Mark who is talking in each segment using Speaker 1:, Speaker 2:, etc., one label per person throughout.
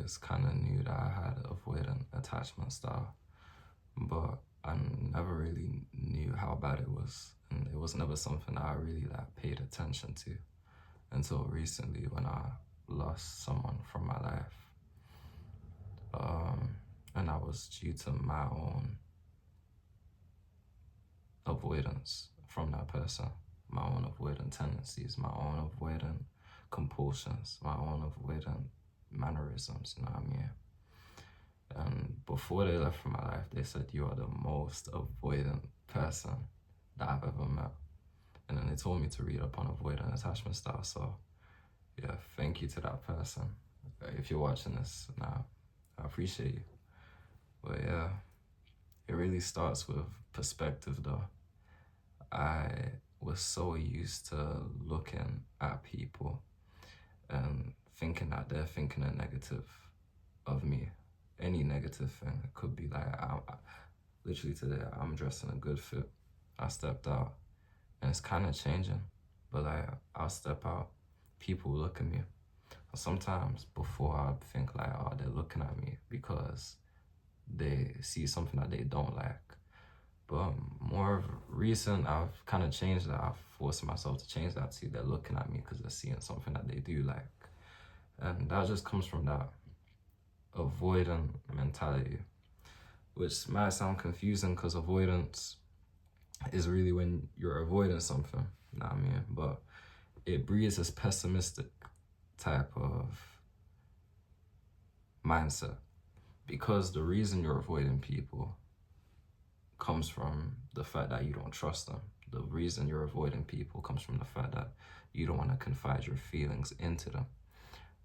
Speaker 1: always kind of knew that I had avoidant attachment style, but I never really knew how bad it was, and it was never something that I really like paid attention to until recently when I lost someone from my life. And that was due to my own avoidance from that person, my own avoidant tendencies, my own avoidant compulsions, my own avoidant mannerisms, you know what I mean? And before they left from my life, they said, "You are the most avoidant person that I've ever met." And then they told me to read up on avoidant attachment style. So yeah, thank you to that person. If you're watching this now, I appreciate you. But yeah, it really starts with perspective though. I was so used to looking at people and thinking that they're thinking a negative of me. Any negative thing. It could be like, literally today, I'm dressed in a good fit. I stepped out and it's kind of changing. But like, I'll step out, people look at me. Sometimes before I think like, oh, they're looking at me because they see something that they don't like. But more recent, I've kind of changed that. I've forced myself to change that to they're looking at me because they're seeing something that they do like. And that just comes from that avoidant mentality, which might sound confusing because avoidance is really when you're avoiding something, you know what I mean? But it breeds this pessimistic type of mindset because the reason you're avoiding people comes from the fact that you don't trust them. The reason you're avoiding people comes from the fact that you don't want to confide your feelings into them.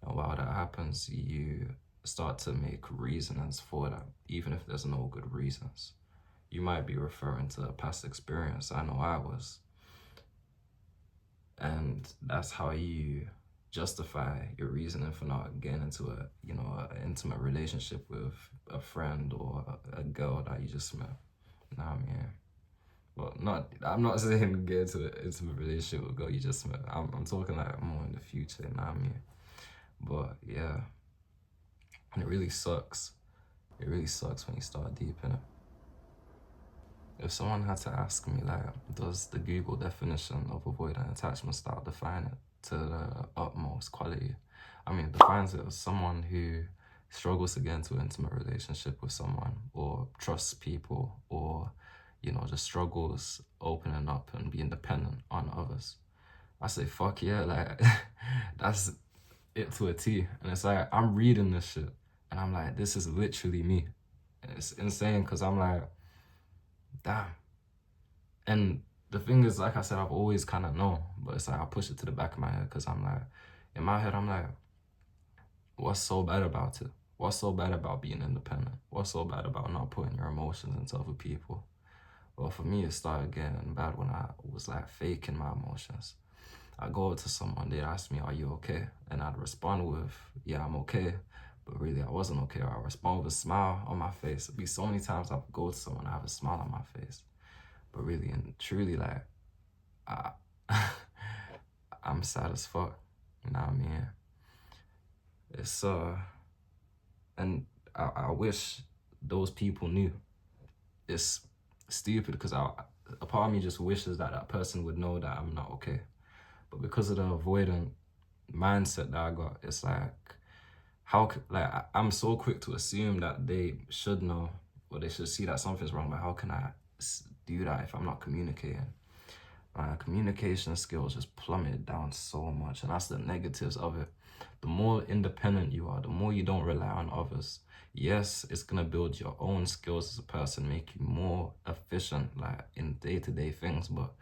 Speaker 1: And while that happens, you start to make reasons for that, even if there's no good reasons. You might be referring to a past experience. I know I was. And that's how you justify your reasoning for not getting into a, an intimate relationship with a friend or a girl that you just met. You know what I mean? Well, I'm not saying get into an intimate relationship with a girl you just met. I'm talking like more in the future, you know what I mean? But yeah, and it really sucks. It really sucks when you start deep in it. If someone had to ask me, like, does the Google definition of avoidant attachment style define it to the utmost quality? I mean, it defines it as someone who struggles to get into an intimate relationship with someone or trusts people or, just struggles opening up and being dependent on others. I say, fuck yeah, like, that's it to a T. And it's like, I'm reading this shit and I'm like, this is literally me. And it's insane because I'm like, damn. And the thing is, like I said, I've always kind of known, but it's like I push it to the back of my head because I'm like, in my head, I'm like, what's so bad about it? What's so bad about being independent? What's so bad about not putting your emotions into other people? Well, for me, it started getting bad when I was like faking my emotions. I'd go up to someone, they'd ask me, are you okay? And I'd respond with, yeah, I'm okay. But really, I wasn't okay. I'd respond with a smile on my face. It'd be so many times I'd go to someone, I have a smile on my face. But really and truly, like, I'm sad as fuck. You know what I mean? It's, and I wish those people knew. It's stupid because a part of me just wishes that that person would know that I'm not okay. But because of the avoidant mindset that I got, it's like, I'm so quick to assume that they should know or they should see that something's wrong, but how can I do that if I'm not communicating? My communication skills just plummeted down so much, and that's the negatives of it. The more independent you are, the more you don't rely on others. Yes, it's gonna build your own skills as a person, make you more efficient, like in day-to-day things, but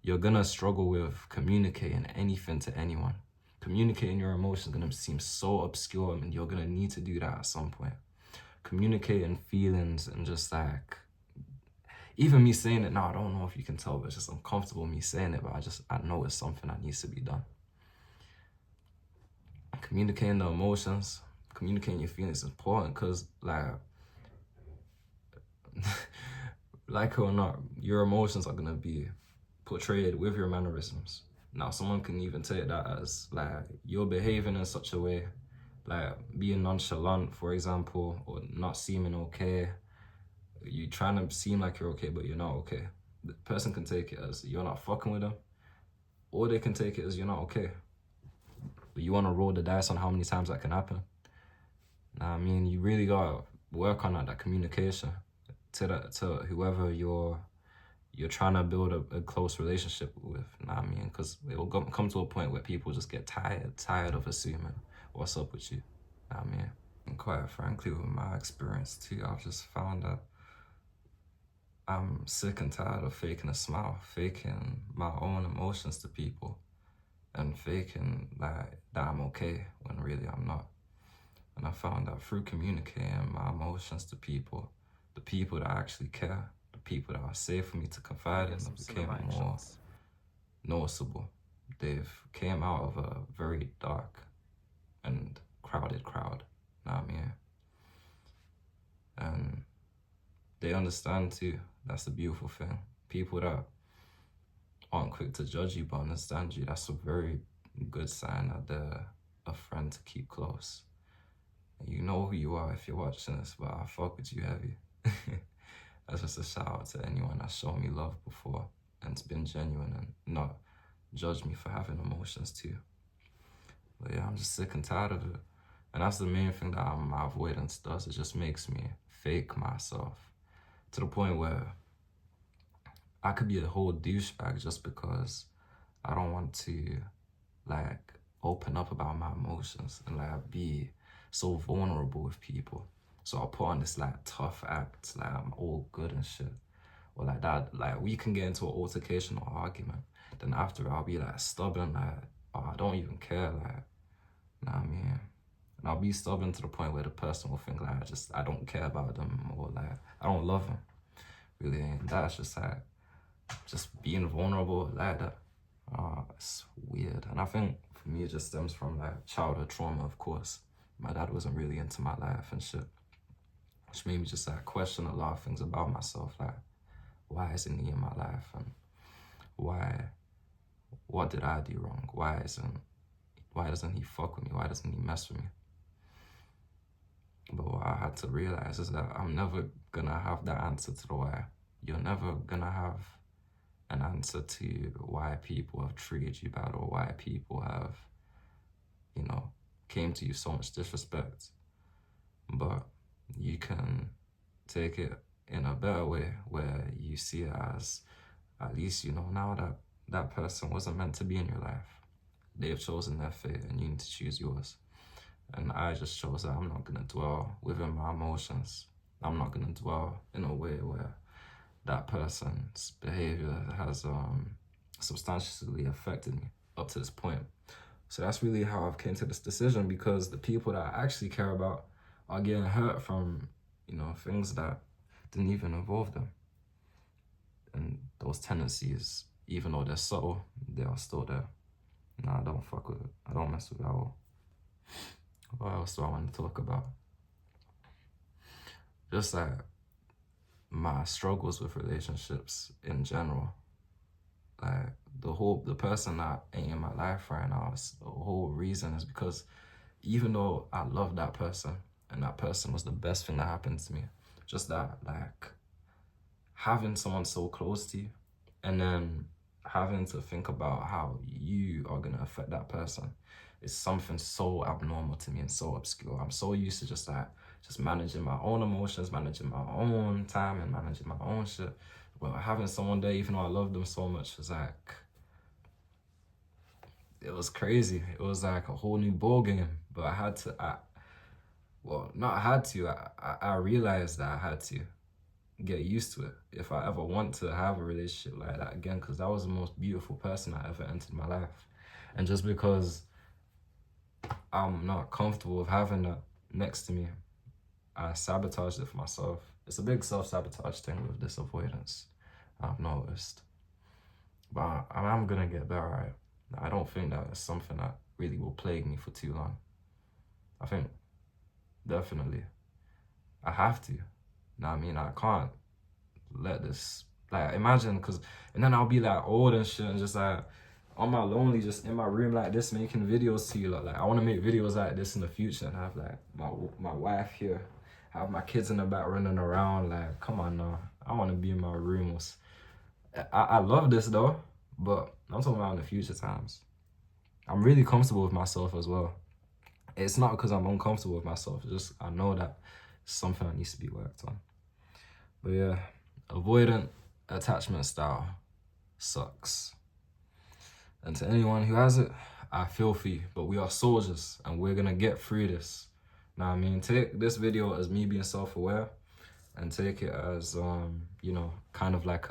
Speaker 1: you're gonna struggle with communicating anything to anyone. Communicating your emotions is gonna seem so obscure, and you're gonna need to do that at some point. Communicating feelings and just like, even me saying it now, I don't know if you can tell, but it's just uncomfortable me saying it, but I know it's something that needs to be done. Communicating the emotions, communicating your feelings is important because, like it or not, your emotions are gonna be portrayed with your mannerisms. Now, someone can even take that as like you're behaving in such a way like being nonchalant, for example, or not seeming okay. You trying to seem like you're okay, but you're not okay. The person can take it as you're not fucking with them, or they can take it as you're not okay. But you want to roll the dice on how many times that can happen. I mean, you really gotta work on that communication to whoever you're trying to build a close relationship with. I mean, because it will come to a point where people just get tired of assuming what's up with you. I mean, and quite frankly, with my experience too, I've just found that I'm sick and tired of faking a smile, faking my own emotions to people, and faking like that I'm okay when really I'm not. And I found that through communicating my emotions to people, the people that actually care, the people that are safe for me to confide in, became more noticeable. They've came out of a very dark and crowded crowd, know what I mean? And they understand too. That's the beautiful thing. People that aren't quick to judge you but understand you, that's a very good sign that they're a friend to keep close. And you know who you are if you're watching this, but I fuck with you heavy. That's just a shout out to anyone that's shown me love before and it's been genuine and not judge me for having emotions too. But yeah, I'm just sick and tired of it. And that's the main thing that my avoidance does. It just makes me fake myself to the point where I could be a whole douchebag just because I don't want to like open up about my emotions and like be so vulnerable with people. So I'll put on this like tough act, like I'm all good and shit. Or like that, like we can get into an altercation or argument. Then after I'll be like stubborn, like, oh, I don't even care, like, nah, I mean. And I'll be stubborn to the point where the person will think like I don't care about them or like I don't love them. Really, and that's just like just being vulnerable like that. It's weird. And I think for me it just stems from like childhood trauma, of course. My dad wasn't really into my life and shit, which made me just like question a lot of things about myself, like why isn't he in my life and what did I do wrong? Why doesn't he fuck with me? Why doesn't he mess with me? But what I had to realize is that I'm never gonna have that answer to the why. You're never gonna have an answer to why people have treated you bad or why people have, you know, came to you so much disrespect. But you can take it in a better way where you see it as, at least you know now that that person wasn't meant to be in your life. They've chosen their fate and you need to choose yours. And I just chose that I'm not gonna dwell within my emotions. I'm not gonna dwell in a way where that person's behavior has substantially affected me up to this point. So that's really how I've came to this decision, because the people that I actually care about are getting hurt from, you know, things that didn't even involve them. And those tendencies, even though they're subtle, they are still there. Nah, I don't fuck with it. I don't mess with it at all. What else do I want to talk about? Just like my struggles with relationships in general. Like the person that ain't in my life right now, the whole reason is because even though I love that person and that person was the best thing that happened to me, just that like having someone so close to you and then having to think about how you are gonna affect that person is something so abnormal to me and so obscure. I'm so used to just managing my own emotions, managing my own time and managing my own shit. But having someone there, even though I love them so much, was like, it was crazy. It was like a whole new ball game. But I had to, I realized that I had to get used to it if I ever want to have a relationship like that again, because that was the most beautiful person I ever entered my life. And just because I'm not comfortable with having that next to me, I sabotaged it for myself. It's a big self-sabotage thing with this avoidance, I've noticed. But I'm gonna get better at it. I don't think that it's something that really will plague me for too long. I think, definitely, I have to. Know what I mean? I can't let this, like, imagine, and then I'll be like old and shit and just like, on my lonely, just in my room like this, making videos to you. Like I want to make videos like this in the future and have like my wife here, have my kids in the back running around. Like, come on now, I want to be in my room. I love this though, but I'm talking about in the future times. I'm really comfortable with myself as well. It's not because I'm uncomfortable with myself. It's just I know that it's something that needs to be worked on. But yeah, avoidant attachment style sucks. And to anyone who has it, I feel for you. But we are soldiers and we're gonna get through this. Now, I mean, take this video as me being self-aware and take it as, you know, kind of like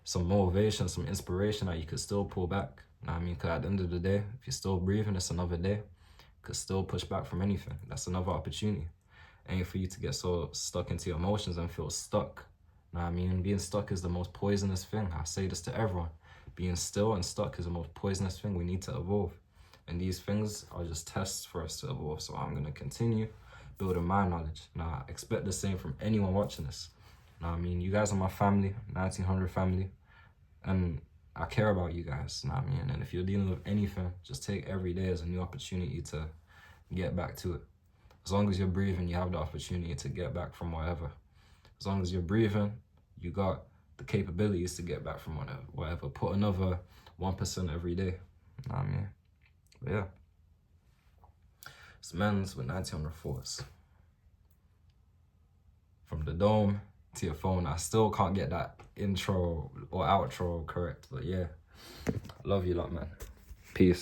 Speaker 1: some motivation, some inspiration that you could still pull back. Now, I mean, because at the end of the day, if you're still breathing, it's another day. Could still push back from anything. That's another opportunity. Ain't for you to get so stuck into your emotions and feel stuck. Now, I mean, being stuck is the most poisonous thing. I say this to everyone. Being still and stuck is the most poisonous thing. We need to evolve. And these things are just tests for us to evolve. So I'm going to continue building my knowledge. Now, I expect the same from anyone watching this. Now, I mean, you guys are my family, 1900 family. And I care about you guys, you know what I mean? And if you're dealing with anything, just take every day as a new opportunity to get back to it. As long as you're breathing, you have the opportunity to get back from whatever. As long as you're breathing, you got the capabilities to get back from whatever. Put another 1% every day, you know what I mean? But yeah. It's men's with 1900 thoughts. From the dome to your phone. I still can't get that intro or outro correct, but yeah. Love you lot, man. Peace.